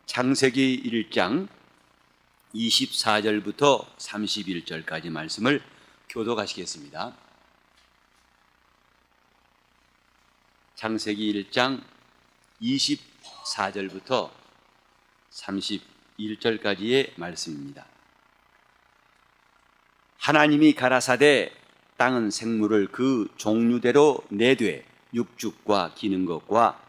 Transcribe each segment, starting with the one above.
창세기 1장 24절부터 31절까지 말씀을 교독하시겠습니다. 창세기 1장 24절부터 31절까지의 말씀입니다. 하나님이 가라사대 땅은 생물을 그 종류대로 내되 육축과 기는 것과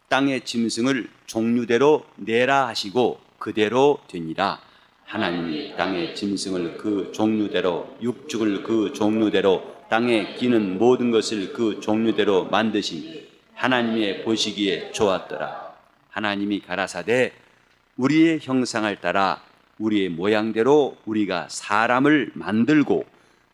땅의 짐승을 종류대로 내라 하시고 그대로 되니라. 하나님이 땅의 짐승을 그 종류대로 육축을 그 종류대로 땅에 기는 모든 것을 그 종류대로 만드시니 하나님의 보시기에 좋았더라. 하나님이 가라사대 우리의 형상을 따라 우리의 모양대로 우리가 사람을 만들고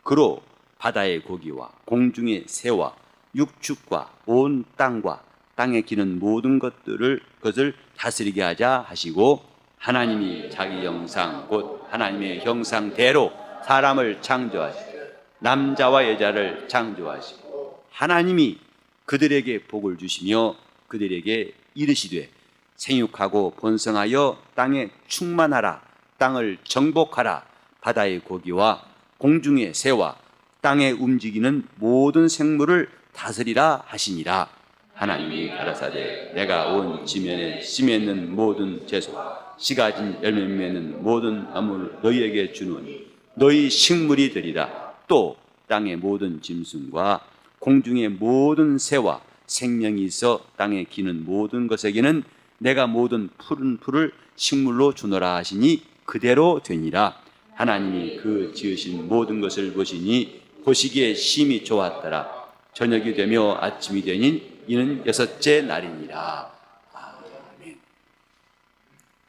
그로 바다의 고기와 공중의 새와 육축과 온 땅과 땅에 기는 모든 것을 다스리게 하자 하시고 하나님이 자기 형상 곧 하나님의 형상대로 사람을 창조하시고 남자와 여자를 창조하시고 하나님이 그들에게 복을 주시며 그들에게 이르시되 생육하고 번성하여 땅에 충만하라. 땅을 정복하라. 바다의 고기와 공중의 새와 땅에 움직이는 모든 생물을 다스리라 하시니라. 하나님이 가라사대 내가 온 지면에 씨 맺는 모든 채소 씨 가진 열매 맺는 모든 나무를 너희에게 주노니 너희 식물이 되리라. 또 땅의 모든 짐승과 공중의 모든 새와 생명이 있어 땅에 기는 모든 것에게는 내가 모든 푸른 풀을 식물로 주노라 하시니 그대로 되니라. 하나님이 그 지으신 모든 것을 보시니 보시기에 심히 좋았더라. 저녁이 되며 아침이 되니 이는 여섯째 날이니라. 아멘.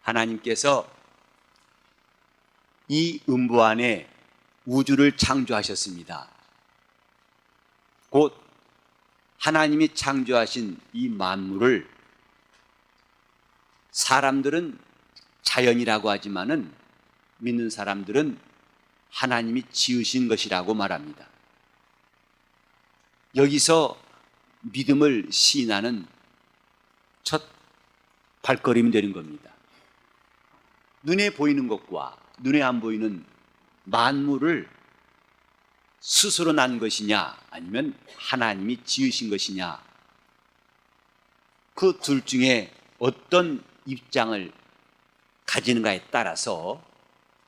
하나님께서 이 음부 안에 우주를 창조하셨습니다. 곧 하나님이 창조하신 이 만물을 사람들은 자연이라고 하지만은 믿는 사람들은 하나님이 지으신 것이라고 말합니다. 여기서 믿음을 시인하는 첫 발걸음이 되는 겁니다. 눈에 보이는 것과 눈에 안 보이는 만물을 스스로 난 것이냐 아니면 하나님이 지으신 것이냐, 그 둘 중에 어떤 입장을 가지는가에 따라서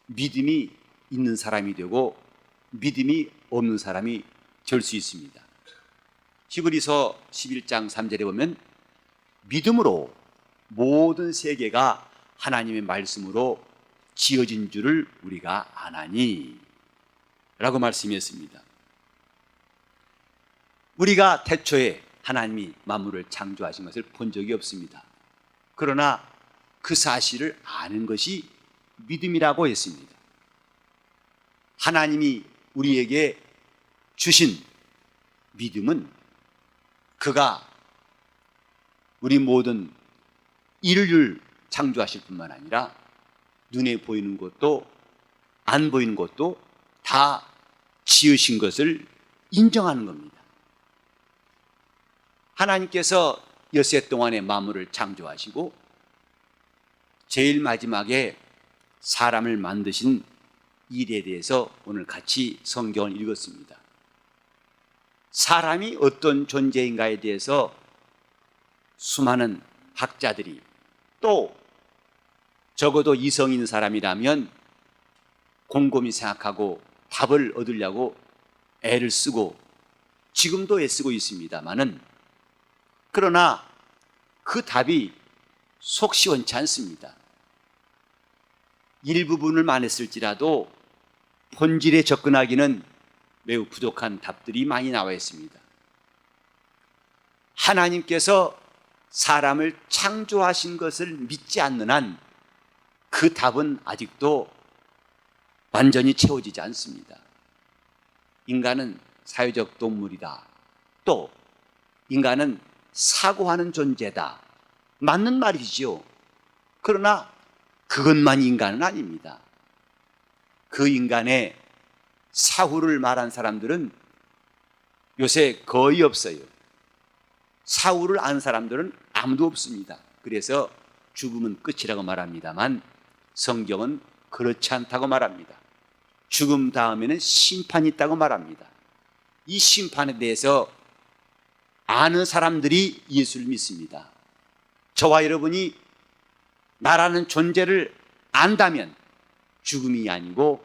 믿음이 있는 사람이 되고 믿음이 없는 사람이 될 수 있습니다. 히브리서 11장 3절에 보면 믿음으로 모든 세계가 하나님의 말씀으로 지어진 줄을 우리가 아나니 라고 말씀했습니다. 우리가 태초에 하나님이 만물을 창조하신 것을 본 적이 없습니다. 그러나 그 사실을 아는 것이 믿음이라고 했습니다. 하나님이 우리에게 주신 믿음은 그가 우리 모든 인류를 창조하실 뿐만 아니라 눈에 보이는 것도 안 보이는 것도 다 지으신 것을 인정하는 겁니다. 하나님께서 엿새 동안의 만물을 창조하시고 제일 마지막에 사람을 만드신 일에 대해서 오늘 같이 성경을 읽었습니다. 사람이 어떤 존재인가에 대해서 수많은 학자들이, 또 적어도 이성 있는 사람이라면 곰곰이 생각하고 답을 얻으려고 애를 쓰고 지금도 애쓰고 있습니다만은, 그러나 그 답이 속 시원치 않습니다. 일부분을만 했을지라도 본질에 접근하기는 매우 부족한 답들이 많이 나와 있습니다. 하나님께서 사람을 창조하신 것을 믿지 않는 한 그 답은 아직도 완전히 채워지지 않습니다. 인간은 사회적 동물이다. 또 인간은 사고하는 존재다. 맞는 말이지요. 그러나 그것만 인간은 아닙니다. 그 인간의 사후를 말한 사람들은 요새 거의 없어요. 사후를 아는 사람들은 아무도 없습니다. 그래서 죽음은 끝이라고 말합니다만 성경은 그렇지 않다고 말합니다. 죽음 다음에는 심판이 있다고 말합니다. 이 심판에 대해서 아는 사람들이 예수를 믿습니다. 저와 여러분이 나라는 존재를 안다면 죽음이 아니고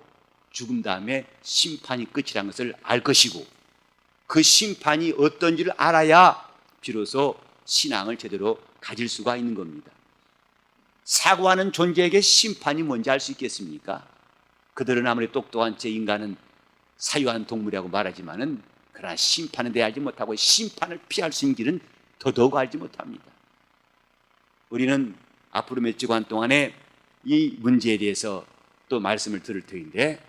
죽음 다음에 심판이 끝이라는 것을 알 것이고, 그 심판이 어떤지를 알아야 비로소 신앙을 제대로 가질 수가 있는 겁니다. 사고하는 존재에게 심판이 뭔지 알 수 있겠습니까? 그들은 아무리 똑똑한 제 인간은 사유한 동물이라고 말하지만은 그러나 심판에 대해 알지 못하고 심판을 피할 수 있는 길은 더더욱 알지 못합니다. 우리는 앞으로 몇 주간 동안에 이 문제에 대해서 또 말씀을 들을 터인데,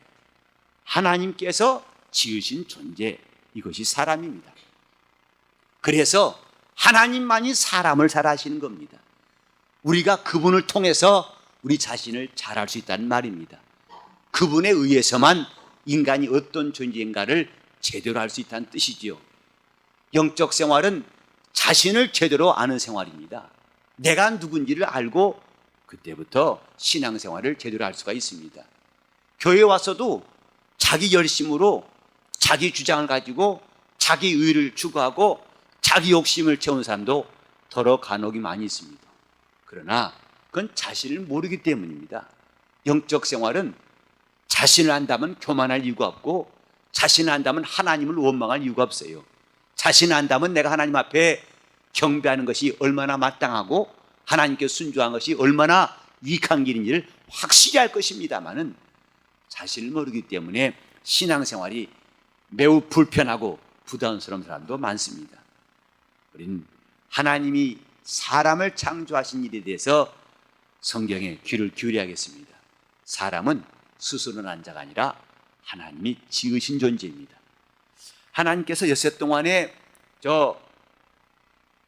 하나님께서 지으신 존재, 이것이 사람입니다. 그래서 하나님만이 사람을 잘 아시는 겁니다. 우리가 그분을 통해서 우리 자신을 잘 알 수 있다는 말입니다. 그분에 의해서만 인간이 어떤 존재인가를 제대로 알 수 있다는 뜻이지요. 영적 생활은 자신을 제대로 아는 생활입니다. 내가 누군지를 알고 그때부터 신앙생활을 제대로 할 수가 있습니다. 교회에 와서도 자기 열심으로 자기 주장을 가지고 자기 의의를 추구하고 자기 욕심을 채운 사람도 더러 간혹이 많이 있습니다. 그러나 그건 자신을 모르기 때문입니다. 영적 생활은 자신을 안다면 교만할 이유가 없고, 자신을 안다면 하나님을 원망할 이유가 없어요. 자신을 안다면 내가 하나님 앞에 경배하는 것이 얼마나 마땅하고 하나님께 순종한 것이 얼마나 유익한 길인지를 확실히 알 것입니다만은, 자신을 모르기 때문에 신앙생활이 매우 불편하고 부담스러운 사람도 많습니다. 우리는 하나님이 사람을 창조하신 일에 대해서 성경에 귀를 기울여야겠습니다. 사람은 스스로 난 자가 아니라 하나님이 지으신 존재입니다. 하나님께서 엿새 동안에 저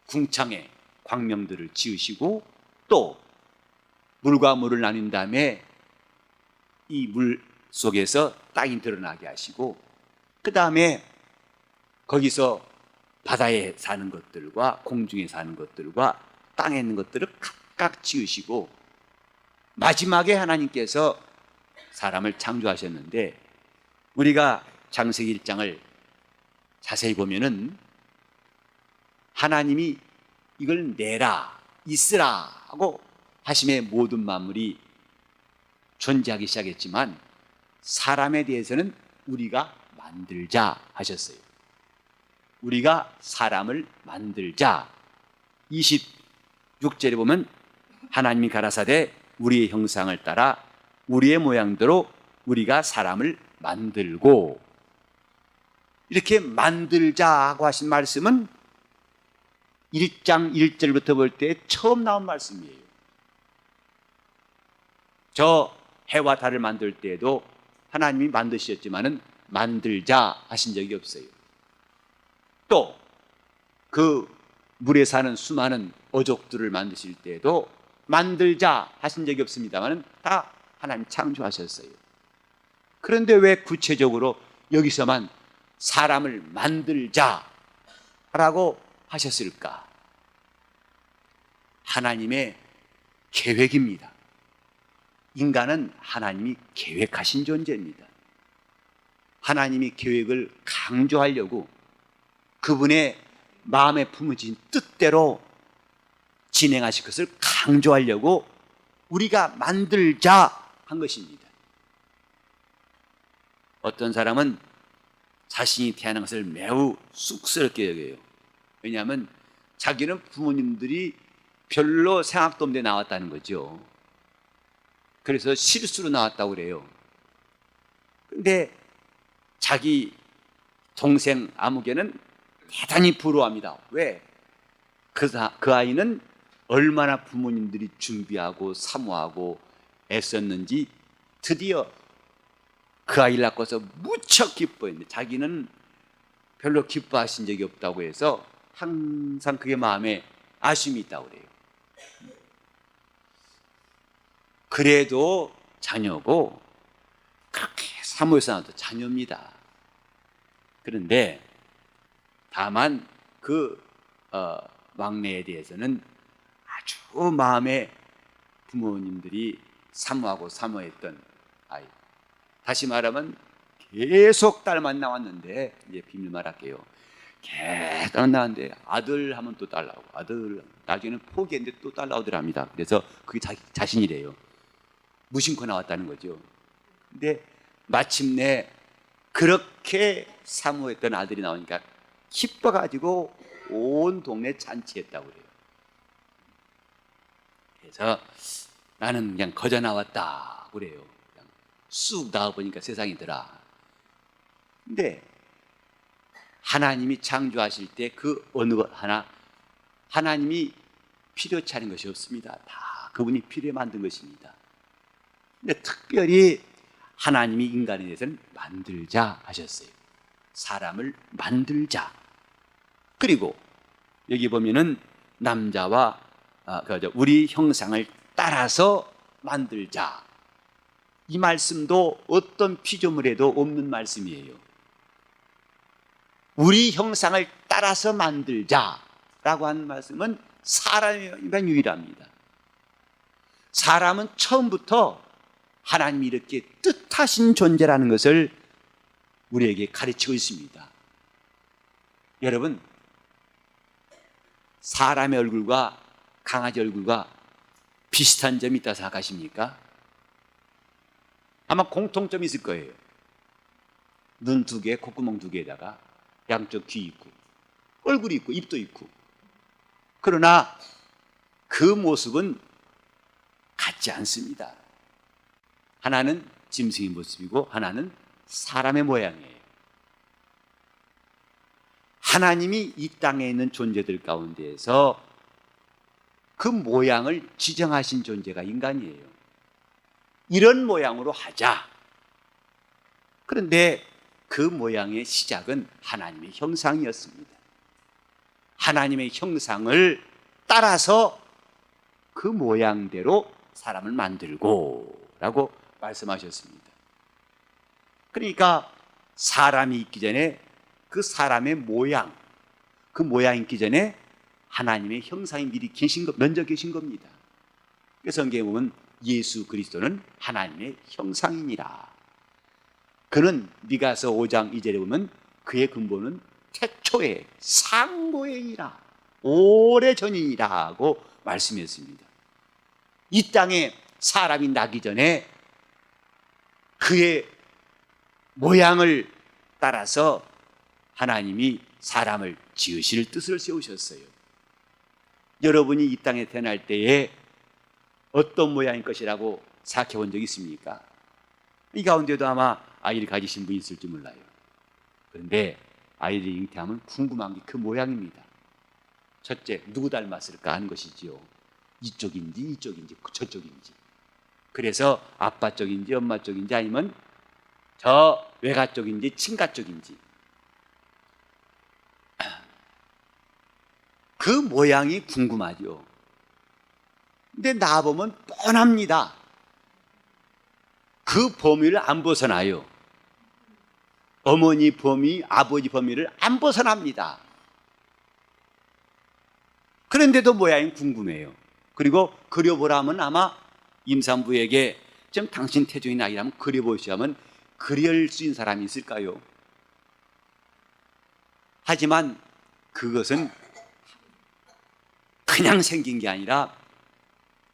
궁창에 광명들을 지으시고, 또 물과 물을 나눈 다음에 이 물 속에서 땅이 드러나게 하시고, 그 다음에 거기서 바다에 사는 것들과 공중에 사는 것들과 땅에 있는 것들을 각각 지으시고, 마지막에 하나님께서 사람을 창조하셨는데, 우리가 창세기 1장을 자세히 보면은 하나님이 이걸 내라, 있으라 하고 하심에 모든 만물이 존재하기 시작했지만, 사람에 대해서는 우리가 만들자 하셨어요. 우리가 사람을 만들자. 26절에 보면 하나님이 가라사대 우리의 형상을 따라 우리의 모양대로 우리가 사람을 만들고, 이렇게 만들자고 하신 말씀은 1장 1절부터 볼 때 처음 나온 말씀이에요. 저 해와 달을 만들 때에도 하나님이 만드셨지만은 만들자 하신 적이 없어요. 또 그 물에 사는 수많은 어족들을 만드실 때에도 만들자 하신 적이 없습니다만 다 하나님 창조하셨어요. 그런데 왜 구체적으로 여기서만 사람을 만들자라고 하셨을까? 하나님의 계획입니다. 인간은 하나님이 계획하신 존재입니다. 하나님이 계획을 강조하려고 그분의 마음에 품으신 뜻대로 진행하실 것을 강조하려고 우리가 만들자 한 것입니다. 어떤 사람은 자신이 태어난 것을 매우 쑥스럽게 여겨요. 왜냐하면 자기는 부모님들이 별로 생각도 없는데 나왔다는 거죠. 그래서 실수로 나왔다고 그래요. 그런데 자기 동생 아무개는 대단히 부러워합니다. 왜? 그 아이는 얼마나 부모님들이 준비하고 사모하고 애썼는지 드디어 그 아이를 낳고서 무척 기뻐했는데, 자기는 별로 기뻐하신 적이 없다고 해서 항상 그게 마음에 아쉬움이 있다고 그래요. 그래도 자녀고 그렇게 사모해서 낳아도 자녀입니다. 그런데 다만 그 막내에 대해서는 아주 마음에 부모님들이 사모하고 사모했던 아이. 다시 말하면 계속 딸만 나왔는데, 이제 비밀 말할게요. 계속 나왔는데 아들 하면 또 딸 나오고, 아들 나중에는 포기했는데 또 딸 나오더랍니다. 그래서 그게 자기 자신이래요. 무심코 나왔다는 거죠. 근데 마침내 그렇게 사모했던 아들이 나오니까 기뻐가지고 온 동네 잔치했다고 그래요. 그래서 나는 그냥 거저 나왔다 그래요. 그냥 쑥 나와보니까 세상이더라. 근데 하나님이 창조하실 때 그 어느 것 하나 하나님이 필요치 않은 것이 없습니다. 다 그분이 필요해 만든 것입니다. 근데 특별히 하나님이 인간에 대해서는 만들자 하셨어요. 사람을 만들자. 그리고 여기 보면은 남자와 우리 형상을 따라서 만들자. 이 말씀도 어떤 피조물에도 없는 말씀이에요. 우리 형상을 따라서 만들자라고 하는 말씀은 사람에만 유일합니다. 사람은 처음부터 하나님이 이렇게 뜻하신 존재라는 것을 우리에게 가르치고 있습니다. 여러분, 사람의 얼굴과 강아지 얼굴과 비슷한 점이 있다고 생각하십니까? 아마 공통점이 있을 거예요. 눈 2개, 콧구멍 2개에다가 양쪽 귀 있고 얼굴이 있고 입도 있고. 그러나 그 모습은 같지 않습니다. 하나는 짐승의 모습이고 하나는 사람의 모양이에요. 하나님이 이 땅에 있는 존재들 가운데에서 그 모양을 지정하신 존재가 인간이에요. 이런 모양으로 하자. 그런데 그 모양의 시작은 하나님의 형상이었습니다. 하나님의 형상을 따라서 그 모양대로 사람을 만들고 라고 말씀하셨습니다. 그러니까 사람이 있기 전에 그 사람의 모양, 그 모양이 있기 전에 하나님의 형상이 미리 먼저 계신 겁니다. 그래서 성경에 보면 예수 그리스도는 하나님의 형상이니라. 그는 미가서 5장 2절에 보면 그의 근본은 태초에 상고행이라, 오래전이니라 하고 말씀했습니다. 이 땅에 사람이 나기 전에 그의 모양을 따라서 하나님이 사람을 지으실 뜻을 세우셨어요. 여러분이 이 땅에 태어날 때에 어떤 모양일 것이라고 생각해 본 적 있습니까? 이 가운데도 아마 아이를 가지신 분이 있을지 몰라요. 그런데 아이를 잉태하면 궁금한 게 그 모양입니다. 첫째, 누구 닮았을까 하는 것이지요. 이쪽인지 이쪽인지 저쪽인지. 그래서 아빠 쪽인지 엄마 쪽인지 아니면 저 외가 쪽인지 친가 쪽인지. 그 모양이 궁금하죠. 근데 나보면 뻔합니다. 그 범위를 안 벗어나요. 어머니 범위, 아버지 범위를 안 벗어납니다. 그런데도 모양이 궁금해요. 그리고 그려보라면 아마 임산부에게 좀 당신 태중이 나이라면 그려보시라면 그릴 수 있는 사람이 있을까요? 하지만 그것은 그냥 생긴 게 아니라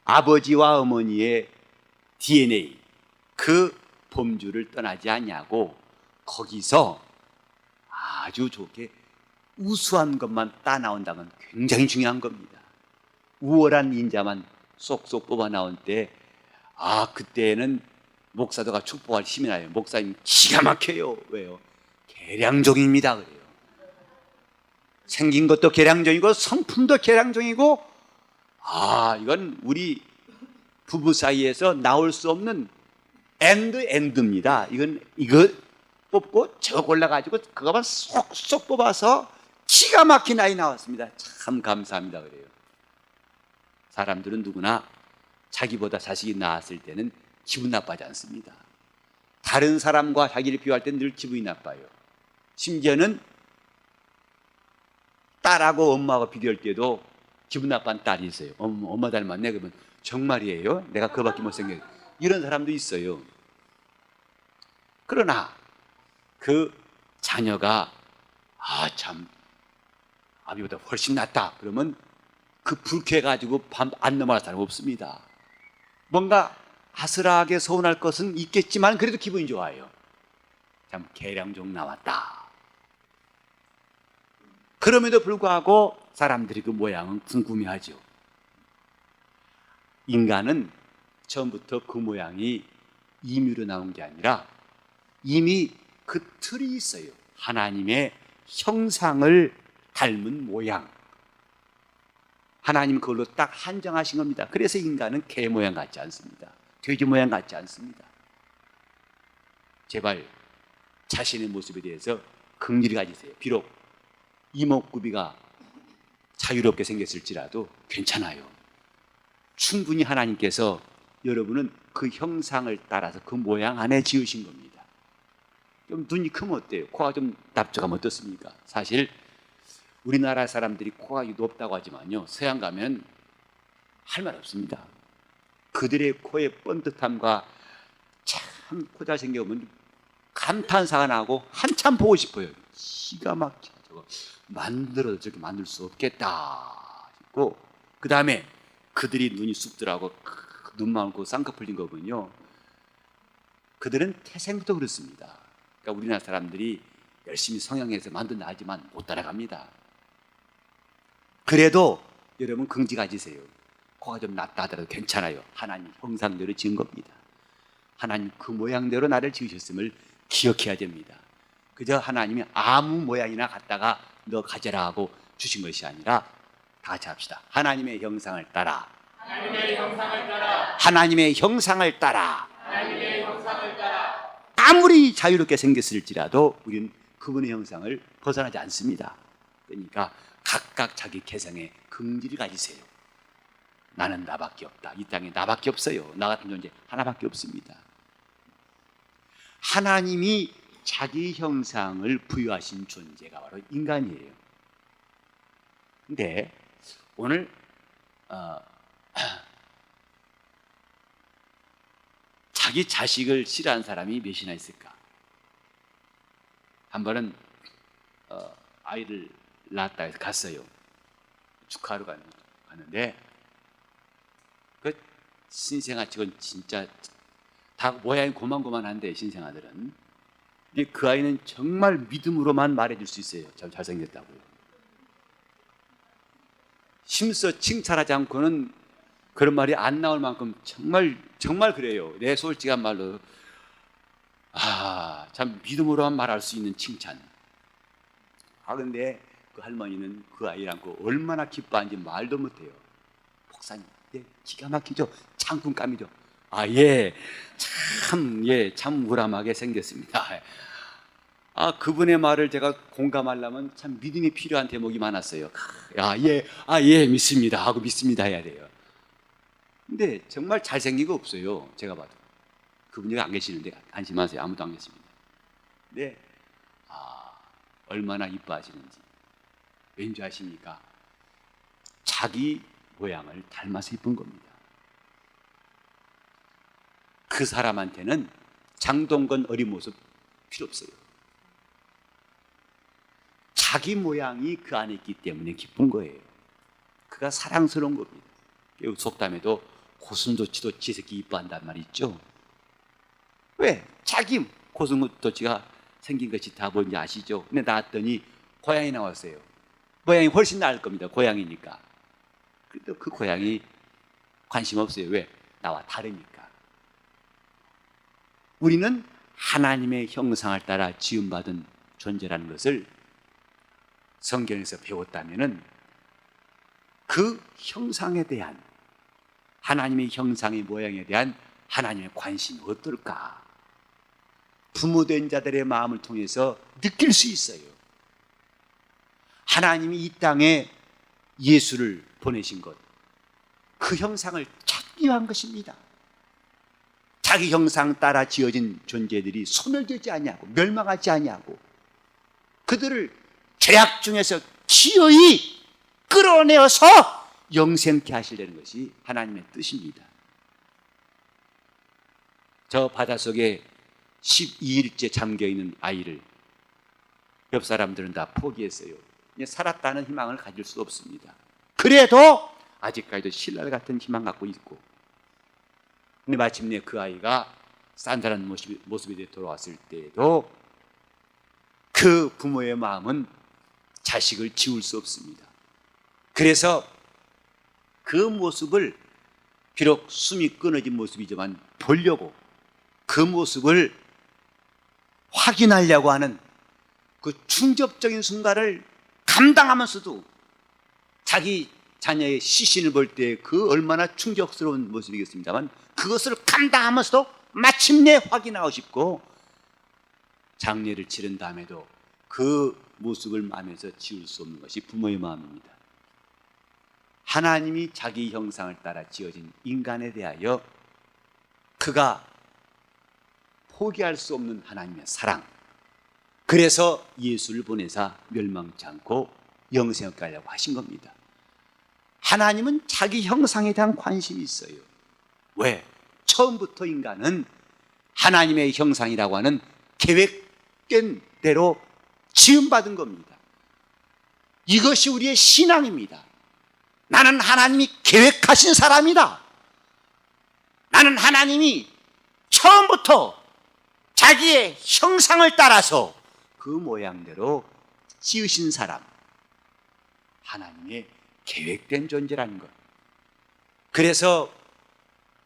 아버지와 어머니의 DNA, 그 범주를 떠나지 않냐고 거기서 아주 좋게 우수한 것만 따 나온다면 굉장히 중요한 겁니다. 우월한 인자만 쏙쏙 뽑아 나온 때, 그때는 목사도가 축복할 힘이 나요. 목사님 기가 막혀요. 왜요? 계량종입니다. 그래요. 생긴 것도 계량종이고 성품도 계량종이고, 이건 우리 부부 사이에서 나올 수 없는 엔드입니다. 이거 뽑고 저거 골라가지고 그거만 쏙쏙 뽑아서 기가 막힌 아이 나왔습니다. 참 감사합니다. 그래요. 사람들은 누구나 자기보다 자식이 낳았을 때는 기분 나빠하지 않습니다. 다른 사람과 자기를 비교할 때는 늘 기분이 나빠요. 심지어는 딸하고 엄마하고 비교할 때도 기분 나빠하는 딸이 있어요. 엄마 닮았네. 그러면 정말이에요? 내가 그거밖에 못생겨. 이런 사람도 있어요. 그러나 그 자녀가 참 아비보다 훨씬 낫다 그러면 그 불쾌해가지고 밤 안 넘어갈 사람 없습니다. 뭔가 아슬하게 서운할 것은 있겠지만 그래도 기분이 좋아요. 참 계량종 나왔다. 그럼에도 불구하고 사람들이 그 모양은 궁금해하죠. 인간은 처음부터 그 모양이 임의로 나온 게 아니라 이미 그 틀이 있어요. 하나님의 형상을 닮은 모양. 하나님 그걸로 딱 한정하신 겁니다. 그래서 인간은 개 모양 같지 않습니다. 돼지 모양 같지 않습니다. 제발 자신의 모습에 대해서 긍휼히 가지세요. 비록 이목구비가 자유롭게 생겼을지라도 괜찮아요. 충분히 하나님께서 여러분은 그 형상을 따라서 그 모양 안에 지으신 겁니다. 좀 눈이 크면 어때요? 코가 좀 납작하면 어떻습니까? 사실 우리나라 사람들이 코가 높다고 하지만요, 서양 가면 할 말 없습니다. 그들의 코의 번듯함과 참 코 잘생겨보면 감탄사가 나고 한참 보고 싶어요. 기가 막혀. 저거 만들어도 저렇게 만들 수 없겠다 싶고, 그 다음에 그들이 눈이 쑥 들어가고 눈만 얹고 쌍꺼풀린 거 보면요, 그들은 태생부터 그렇습니다. 그러니까 우리나라 사람들이 열심히 성형해서 만든다 하지만 못 따라갑니다. 그래도 여러분 긍지 가지세요. 코가 좀 낮다 하더라도 괜찮아요. 하나님 형상대로 지은 겁니다. 하나님 그 모양대로 나를 지으셨음을 기억해야 됩니다. 그저 하나님이 아무 모양이나 갖다가 너 가져라 하고 주신 것이 아니라 다 같이 합시다. 하나님의 형상을 따라. 하나님의 형상을 따라. 하나님의 형상을 따라. 하나님의 형상을 따라. 아무리 자유롭게 생겼을지라도 우리는 그분의 형상을 벗어나지 않습니다. 그러니까 각각 자기 개성에 긍지를 가지세요. 나는 나밖에 없다. 이 땅에 나밖에 없어요. 나 같은 존재 하나밖에 없습니다. 하나님이 자기 형상을 부여하신 존재가 바로 인간이에요. 근데 오늘 자기 자식을 싫어하는 사람이 몇이나 있을까? 한 번은 아이를 낳았다 해서 갔어요. 축하하러 갔는데 그 신생아 직원 진짜 다 모양이 고만고만한데, 신생아들은. 근데 그 아이는 정말 믿음으로만 말해줄 수 있어요. 참 잘생겼다고요. 힘써 칭찬하지 않고는 그런 말이 안 나올 만큼 정말 그래요. 내 솔직한 말로 참 믿음으로만 말할 수 있는 칭찬. 근데 그 할머니는 그 아이를 안고 얼마나 기뻐하는지 말도 못해요. 목사님, 기가 막히죠? 장군감이죠? 참 우람하게 생겼습니다. 그분의 말을 제가 공감하려면 참 믿음이 필요한 대목이 많았어요. 믿습니다 하고 믿습니다 해야 돼요. 근데 정말 잘생긴 거 없어요. 제가 봐도. 그분이 안 계시는데 안심하세요. 아무도 안 계십니다. 근데 얼마나 이뻐하시는지. 왠지 아십니까? 자기 모양을 닮아서 이쁜 겁니다. 그 사람한테는 장동건 어린 모습 필요 없어요. 자기 모양이 그 안에 있기 때문에 기쁜 거예요. 그가 사랑스러운 겁니다. 속담에도 고슴도치도 지 새끼 이뻐한단 말이 있죠. 왜? 자기 고슴도치가 생긴 것이 다 뭔지 아시죠? 근데 낳았더니 고양이 나왔어요. 고양이 훨씬 나을 겁니다. 고양이니까. 그래도 그 고양이 관심 없어요. 왜? 나와 다르니까. 우리는 하나님의 형상을 따라 지음받은 존재라는 것을 성경에서 배웠다면은 그 형상에 대한, 하나님의 형상의 모양에 대한 하나님의 관심이 어떨까? 부모된 자들의 마음을 통해서 느낄 수 있어요. 하나님이 이 땅에 예수를 보내신 것, 그 형상을 찾기 위한 것입니다. 자기 형상 따라 지어진 존재들이 소멸되지 아니하고 멸망하지 아니하고 그들을 죄악 중에서 기어이 끌어내어서 영생케 하시려는 것이 하나님의 뜻입니다. 저 바닷속에 12일째 잠겨있는 아이를 옆 사람들은 다 포기했어요. 살았다는 희망을 가질 수 없습니다. 그래도 아직까지도 신랄 같은 희망 갖고 있고, 근데 마침내 그 아이가 산다는 모습이 돌아왔을 때에도 그 부모의 마음은 자식을 지울 수 없습니다. 그래서 그 모습을, 비록 숨이 끊어진 모습이지만 보려고, 그 모습을 확인하려고 하는 그 충격적인 순간을 감당하면서도 자기 자녀의 시신을 볼 때 그 얼마나 충격스러운 모습이겠습니다만, 그것을 감당하면서도 마침내 확인하고 싶고, 장례를 치른 다음에도 그 모습을 마음에서 지울 수 없는 것이 부모의 마음입니다. 하나님이 자기 형상을 따라 지어진 인간에 대하여 그가 포기할 수 없는 하나님의 사랑, 그래서 예수를 보내사 멸망치 않고 영생을 가려고 하신 겁니다. 하나님은 자기 형상에 대한 관심이 있어요. 왜? 처음부터 인간은 하나님의 형상이라고 하는 계획된 대로 지음받은 겁니다. 이것이 우리의 신앙입니다. 나는 하나님이 계획하신 사람이다. 나는 하나님이 처음부터 자기의 형상을 따라서 그 모양대로 지으신 사람, 하나님의 계획된 존재라는 것. 그래서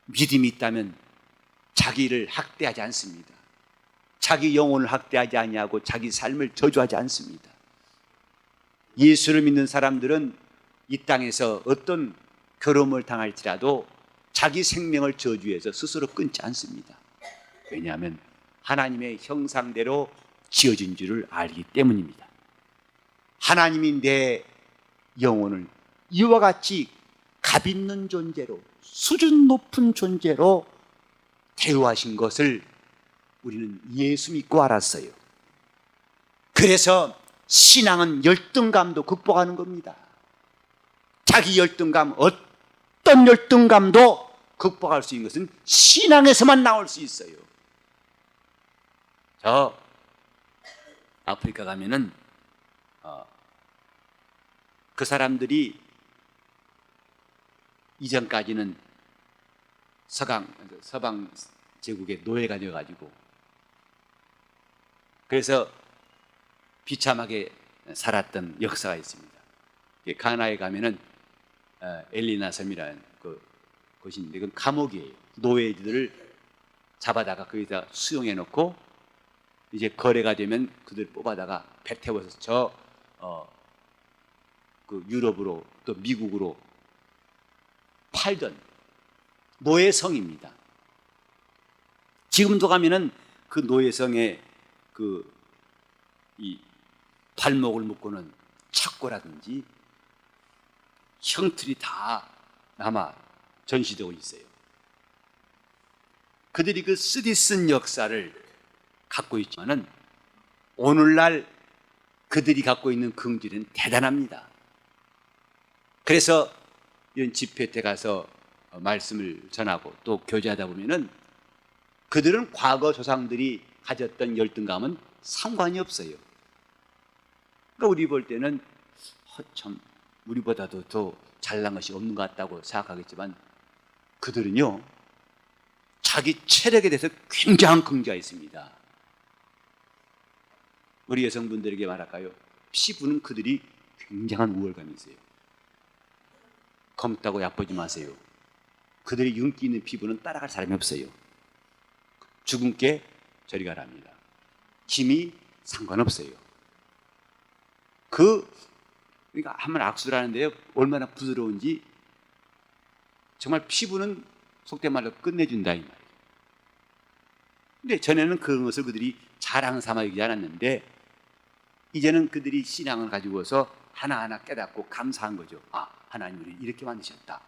믿음이 있다면 자기를 학대하지 않습니다. 자기 영혼을 학대하지 아니하고 자기 삶을 저주하지 않습니다. 예수를 믿는 사람들은 이 땅에서 어떤 괴로움을 당할지라도 자기 생명을 저주해서 스스로 끊지 않습니다. 왜냐하면 하나님의 형상대로 지어진 줄을 알기 때문입니다. 하나님이 내 영혼을 이와 같이 값 있는 존재로, 수준 높은 존재로 대우하신 것을 우리는 예수 믿고 알았어요. 그래서 신앙은 열등감도 극복하는 겁니다. 자기 열등감, 어떤 열등감도 극복할 수 있는 것은 신앙에서만 나올 수 있어요. 저 아프리카 가면은 그 사람들이 이전까지는 서방 제국의 노예가 되어가지고, 그래서 비참하게 살았던 역사가 있습니다. 가나에 가면은 엘리나 섬이라는 곳인데, 그건 감옥이에요. 노예들을 잡아다가 거기다 수용해 놓고 이제 거래가 되면 그들 뽑아다가 배 태워서 그 유럽으로 또 미국으로 팔던 노예성입니다. 지금도 가면은 그 노예성에 이 발목을 묶고는 착고라든지 형틀이 다 남아 전시되고 있어요. 그들이 그 쓰디쓴 역사를 갖고 있지만은 오늘날 그들이 갖고 있는 긍지는 대단합니다. 그래서 이런 집회 때 가서 말씀을 전하고 또 교제하다 보면은 그들은 과거 조상들이 가졌던 열등감은 상관이 없어요. 그러니까 우리 볼 때는 참 우리보다도 더 잘난 것이 없는 것 같다고 생각하겠지만, 그들은요 자기 체력에 대해서 굉장한 긍지가 있습니다. 우리 여성분들에게 말할까요? 피부는 그들이 굉장한 우월감이 있어요. 검다고 야쁘지 마세요. 그들이 윤기 있는 피부는 따라갈 사람이 없어요. 죽은께 저리 가랍니다. 힘이 상관없어요. 그러니까 한번 악수를 하는데요, 얼마나 부드러운지, 정말 피부는 속된 말로 끝내준다 이 말이에요. 근데 전에는 그런 것을 그들이 자랑 삼아 여기지 않았는데, 이제는 그들이 신앙을 가지고서 하나하나 깨닫고 감사한 거죠. 아, 하나님 우리를 이렇게 만드셨다.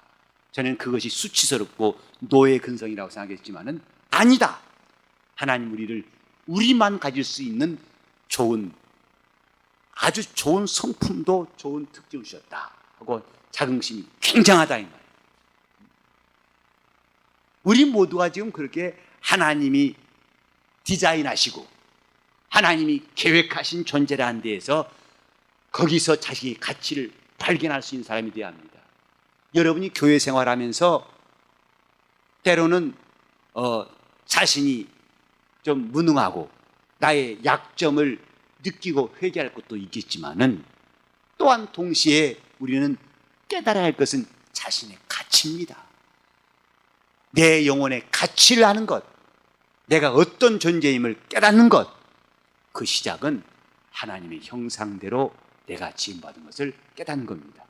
전에는 그것이 수치스럽고 노예 근성이라고 생각했지만은 아니다. 하나님 우리만 가질 수 있는 아주 좋은 성품도 좋은 특징을 주셨다 하고 자긍심이 굉장하다 이 말이에요. 우리 모두가 지금 그렇게 하나님이 디자인하시고 하나님이 계획하신 존재라는 데에서 거기서 자식의 가치를 발견할 수 있는 사람이 되어야 합니다. 여러분이 교회 생활하면서 때로는 자신이 좀 무능하고 나의 약점을 느끼고 회개할 것도 있겠지만은 또한 동시에 우리는 깨달아야 할 것은 자신의 가치입니다. 내 영혼의 가치를 아는 것, 내가 어떤 존재임을 깨닫는 것, 그 시작은 하나님의 형상대로 내가 지음받은 것을 깨닫는 겁니다.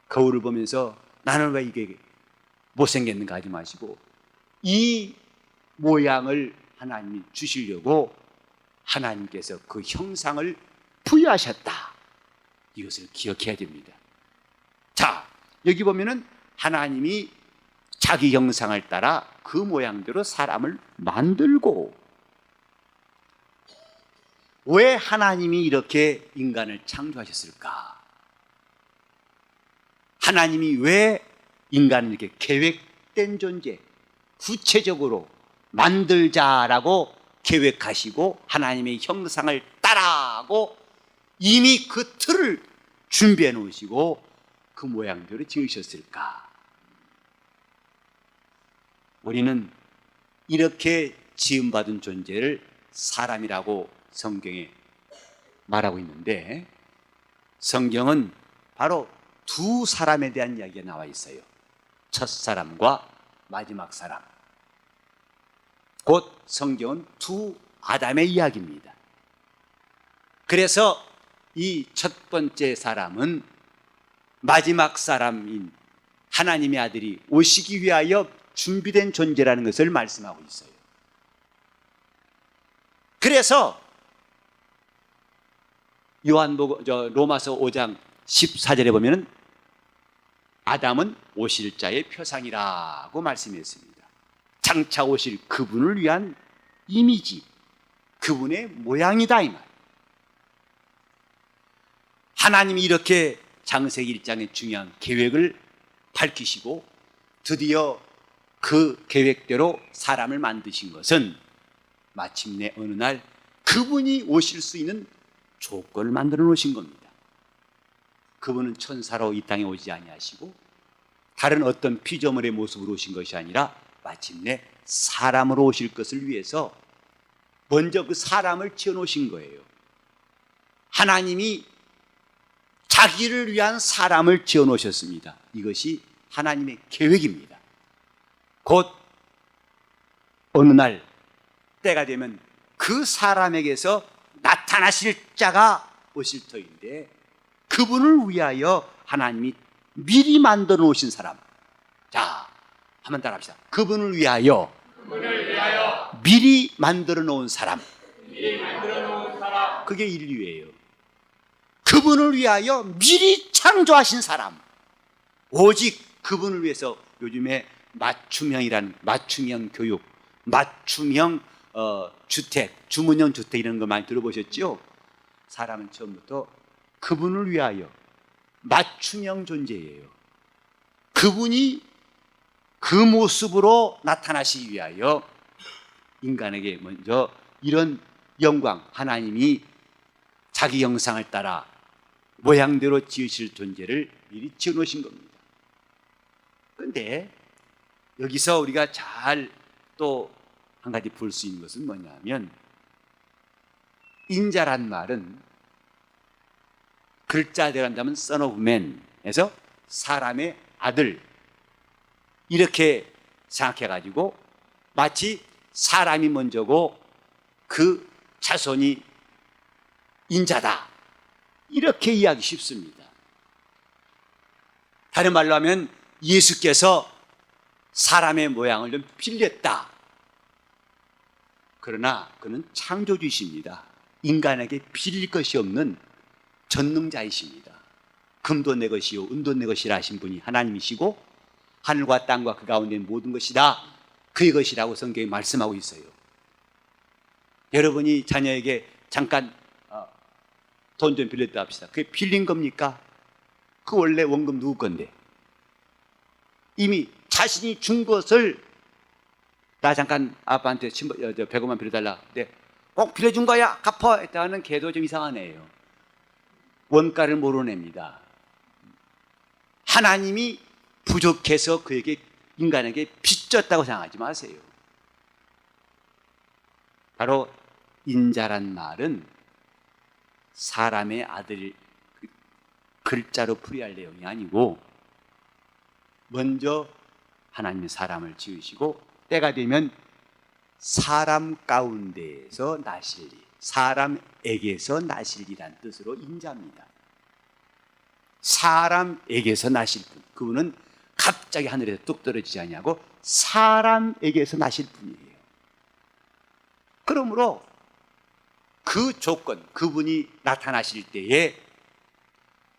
거울을 보면서 나는 왜 이게 못생겼는가 하지 마시고 이 모양을 하나님이 주시려고 하나님께서 그 형상을 부여하셨다. 이것을 기억해야 됩니다. 자, 여기 보면은 하나님이 자기 형상을 따라 그 모양대로 사람을 만들고, 왜 하나님이 이렇게 인간을 창조하셨을까? 하나님이 왜 인간을 이렇게 계획된 존재, 구체적으로 만들자라고 계획하시고 하나님의 형상을 따라하고 이미 그 틀을 준비해 놓으시고 그 모양대로 지으셨을까? 우리는 이렇게 지음받은 존재를 사람이라고 성경에 말하고 있는데, 성경은 바로 두 사람에 대한 이야기가 나와 있어요. 첫 사람과 마지막 사람. 곧 성경은 두 아담의 이야기입니다. 그래서 이 첫 번째 사람은 마지막 사람인 하나님의 아들이 오시기 위하여 준비된 존재라는 것을 말씀하고 있어요. 그래서 로마서 5장 14절에 보면은 아담은 오실 자의 표상이라고 말씀했습니다. 장차 오실 그분을 위한 이미지, 그분의 모양이다 이 말. 하나님이 이렇게 창세기 1장의 중요한 계획을 밝히시고 드디어 그 계획대로 사람을 만드신 것은 마침내 어느 날 그분이 오실 수 있는 조건을 만들어 놓으신 겁니다. 그분은 천사로 이 땅에 오지 아니하시고 다른 어떤 피조물의 모습으로 오신 것이 아니라 마침내 사람으로 오실 것을 위해서 먼저 그 사람을 지어 놓으신 거예요. 하나님이 자기를 위한 사람을 지어 놓으셨습니다. 이것이 하나님의 계획입니다. 곧 어느 날 때가 되면 그 사람에게서 나타나실 자가 오실 터인데, 그분을 위하여 하나님이 미리 만들어 놓으신 사람. 자, 한번 따라합시다. 그분을 위하여 미리 만들어 놓은 사람. 그게 인류예요. 그분을 위하여 미리 창조하신 사람. 오직 그분을 위해서 요즘에 맞춤형 교육, 맞춤형 주택, 주문형 주택 이런 거 많이 들어보셨죠? 사람은 처음부터 그분을 위하여 맞춤형 존재예요. 그분이 그 모습으로 나타나시기 위하여 인간에게 먼저 이런 영광, 하나님이 자기 형상을 따라 모양대로 지으실 존재를 미리 지어놓으신 겁니다. 그런데 여기서 우리가 잘 또 한 가지 볼 수 있는 것은 뭐냐면, 인자란 말은 글자대로 한다면 son of man에서 사람의 아들, 이렇게 생각해가지고 마치 사람이 먼저고 그 자손이 인자다, 이렇게 이해하기 쉽습니다. 다른 말로 하면 예수께서 사람의 모양을 좀 빌렸다. 그러나 그는 창조주이십니다. 인간에게 빌릴 것이 없는 전능자이십니다. 금도 내 것이요 은도 내 것이라 하신 분이 하나님이시고 하늘과 땅과 그 가운데 모든 것이다 그의 것이라고 성경이 말씀하고 있어요. 여러분이 자녀에게 잠깐 돈 좀 빌렸다 합시다. 그게 빌린 겁니까? 그 원래 원금 누구 건데? 이미 자신이 준 것을 나 잠깐 아빠한테 100원만 빌려달라. 네, 꼭 빌려준 거야. 갚아. 했다는 걔도 좀 이상한 애예요. 원가를 모르는 애입니다. 하나님이 부족해서 그에게 인간에게 빚졌다고 생각하지 마세요. 바로 인자란 말은 사람의 아들 글자로 풀이할 내용이 아니고 먼저 하나님이 사람을 지으시고 때가 되면 사람 가운데에서 나실 일, 사람에게서 나실 일이란 뜻으로 인자입니다. 사람에게서 나실 분, 그분은 갑자기 하늘에서 뚝 떨어지지 아니하고 사람에게서 나실 분이에요. 그러므로 그 조건, 그분이 나타나실 때에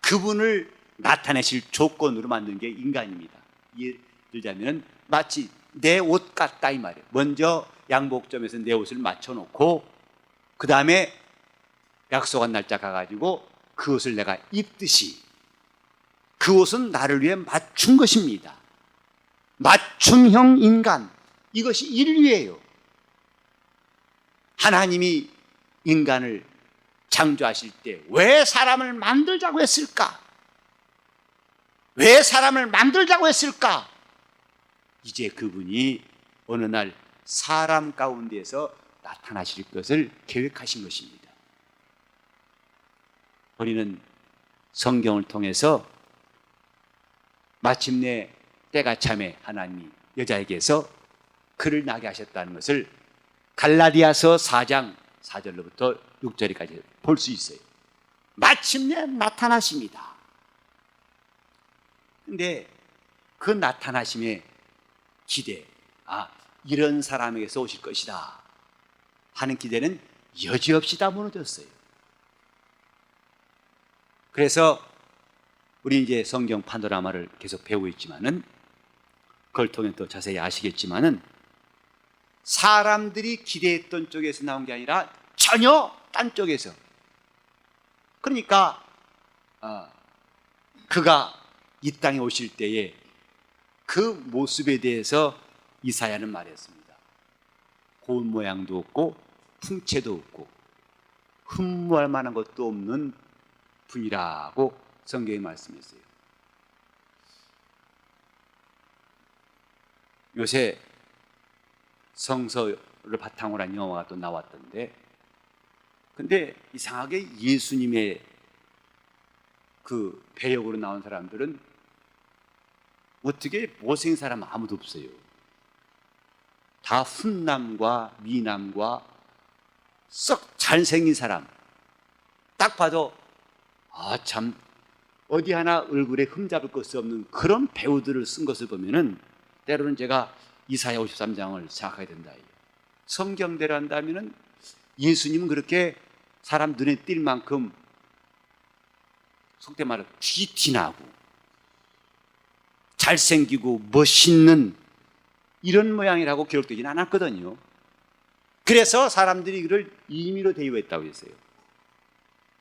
그분을 나타내실 조건으로 만든 게 인간입니다. 예를 들자면 마치 내 옷 같다 이 말이에요. 먼저 양복점에서 내 옷을 맞춰놓고 그 다음에 약속한 날짜 가가지고 그 옷을 내가 입듯이 그 옷은 나를 위해 맞춘 것입니다. 맞춤형 인간, 이것이 인류예요. 하나님이 인간을 창조하실 때 왜 사람을 만들자고 했을까? 왜 사람을 만들자고 했을까? 이제 그분이 어느 날 사람 가운데에서 나타나실 것을 계획하신 것입니다. 우리는 성경을 통해서 마침내 때가 참에 하나님이 여자에게서 그를 낳게 하셨다는 것을 갈라디아서 4장 4절로부터 6절까지 볼 수 있어요. 마침내 나타나십니다. 근데 그 나타나심의 기대, 이런 사람에게서 오실 것이다 하는 기대는 여지없이 다 무너졌어요. 그래서 우리 이제 성경 파노라마를 계속 배우고 있지만은 그걸 통해 또 자세히 아시겠지만은 사람들이 기대했던 쪽에서 나온 게 아니라 전혀 딴 쪽에서. 그러니까 그가 이 땅에 오실 때에 그 모습에 대해서 이사야는 말했습니다. 고운 모양도 없고 풍채도 없고 흠모할 만한 것도 없는 분이라고 성경에 말씀했어요. 요새 성서를 바탕으로 한 영화가 또 나왔던데, 근데 이상하게 예수님의 그 배역으로 나온 사람들은 어떻게 못생긴 사람 아무도 없어요. 다 훈남과 미남과 썩 잘생긴 사람, 딱 봐도 참 어디 하나 얼굴에 흠잡을 것이 없는 그런 배우들을 쓴 것을 보면은 때로는 제가 이사야 53장을 생각하게 된다. 성경대로 한다면은 예수님은 그렇게 사람 눈에 띌 만큼 속된 말로 튀나고 잘생기고 멋있는 이런 모양이라고 기록되지는 않았거든요. 그래서 사람들이 그를 임의로 대우했다고 했어요.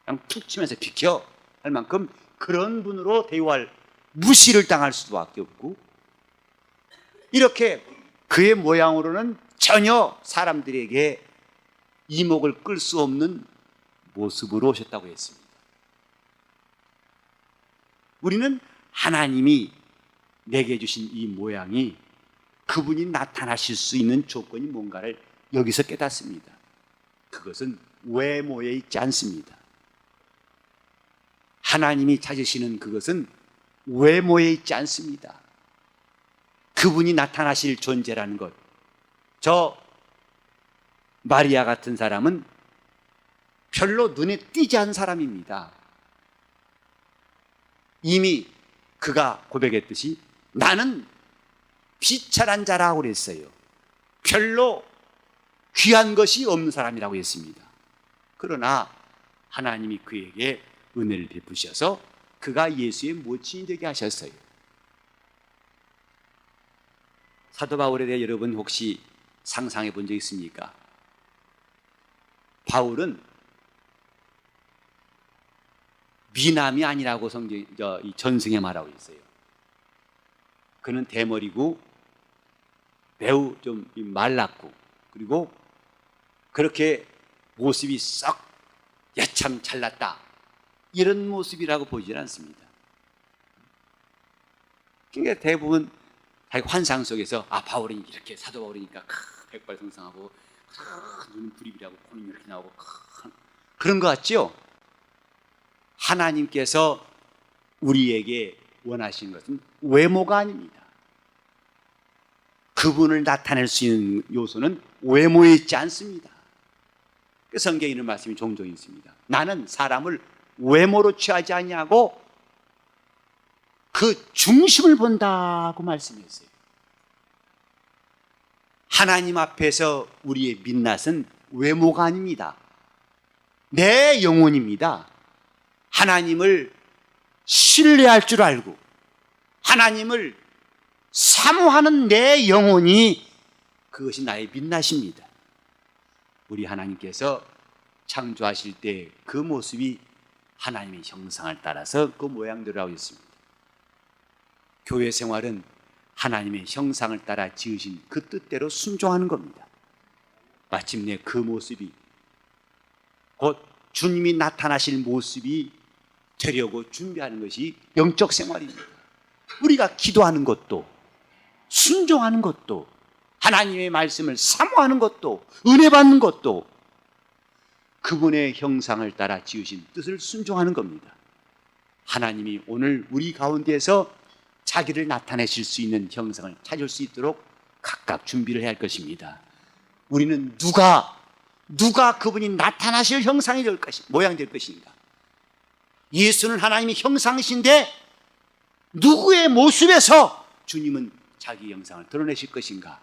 그냥 툭 치면서 비켜 할 만큼 그런 분으로 대우할, 무시를 당할 수밖에 없고, 이렇게 그의 모양으로는 전혀 사람들에게 이목을 끌 수 없는 모습으로 오셨다고 했습니다. 우리는 하나님이 내게 주신 이 모양이 그분이 나타나실 수 있는 조건이 뭔가를 여기서 깨닫습니다. 그것은 외모에 있지 않습니다. 하나님이 찾으시는 그것은 외모에 있지 않습니다. 그분이 나타나실 존재라는 것. 저 마리아 같은 사람은 별로 눈에 띄지 않은 사람입니다. 이미 그가 고백했듯이 나는 비천한 자라고 그랬어요. 별로 귀한 것이 없는 사람이라고 했습니다. 그러나 하나님이 그에게 은혜를 베푸셔서 그가 예수의 모친이 되게 하셨어요. 사도 바울에 대해 여러분 혹시 상상해 본 적 있습니까? 바울은 미남이 아니라고 이 전승에 말하고 있어요. 그는 대머리고 매우 좀 말랐고, 그리고 그렇게 모습이 썩 참 잘났다 이런 모습이라고 보지는 않습니다. 그러니까 대부분 자기 환상 속에서 바울이 이렇게, 사도 바울이니까 백발성상하고 눈은 불입이라고 코는 이렇게 나오고 그런 것 같죠? 하나님께서 우리에게 원하시는 것은 외모가 아닙니다. 그분을 나타낼 수 있는 요소는 외모에 있지 않습니다. 그 성경에 있는 말씀이 종종 있습니다. 나는 사람을 외모로 취하지 아니하고 그 중심을 본다고 말씀했어요. 하나님 앞에서 우리의 민낯은 외모가 아닙니다. 내 영혼입니다. 하나님을 신뢰할 줄 알고 하나님을 사모하는 내 영혼이, 그것이 나의 민낯입니다. 우리 하나님께서 창조하실 때 그 모습이 하나님의 형상을 따라서 그 모양대로 하고 있습니다. 교회 생활은 하나님의 형상을 따라 지으신 그 뜻대로 순종하는 겁니다. 마침내 그 모습이 곧 주님이 나타나실 모습이 되려고 준비하는 것이 영적 생활입니다. 우리가 기도하는 것도, 순종하는 것도, 하나님의 말씀을 사모하는 것도, 은혜 받는 것도 그분의 형상을 따라 지으신 뜻을 순종하는 겁니다. 하나님이 오늘 우리 가운데에서 자기를 나타내실 수 있는 형상을 찾을 수 있도록 각각 준비를 해야 할 것입니다. 우리는 누가 그분이 나타나실 형상이 될 것인가, 모양이 될 것인가? 예수는 하나님의 형상이신데 누구의 모습에서 주님은 자기 형상을 드러내실 것인가?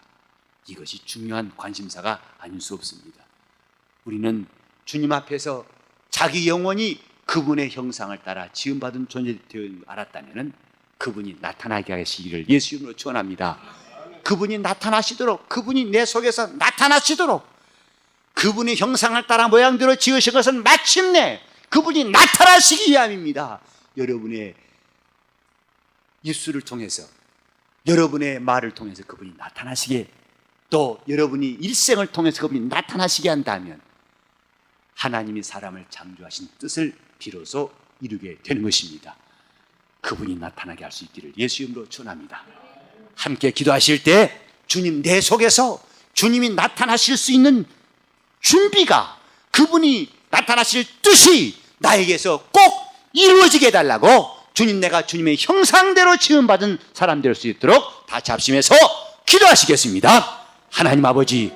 이것이 중요한 관심사가 아닐 수 없습니다. 우리는 주님 앞에서 자기 영혼이 그분의 형상을 따라 지음받은 존재되어 알았다면 그분이 나타나게 하시기를 예수 이름으로 축원합니다. 그분이 나타나시도록, 그분이 내 속에서 나타나시도록, 그분의 형상을 따라 모양대로 지으신 것은 마침내 그분이 나타나시기 위함입니다. 여러분의 입술을 통해서, 여러분의 말을 통해서 그분이 나타나시게, 또 여러분이 일생을 통해서 그분이 나타나시게 한다면 하나님이 사람을 창조하신 뜻을 비로소 이루게 되는 것입니다. 그분이 나타나게 할 수 있기를 예수 이름으로 축원합니다. 함께 기도하실 때 주님, 내 속에서 주님이 나타나실 수 있는 준비가, 그분이 나타나실 뜻이 나에게서 꼭 이루어지게 해달라고, 주님, 내가 주님의 형상대로 지음받은 사람 될 수 있도록 다 합심해서 기도하시겠습니다. 하나님 아버지,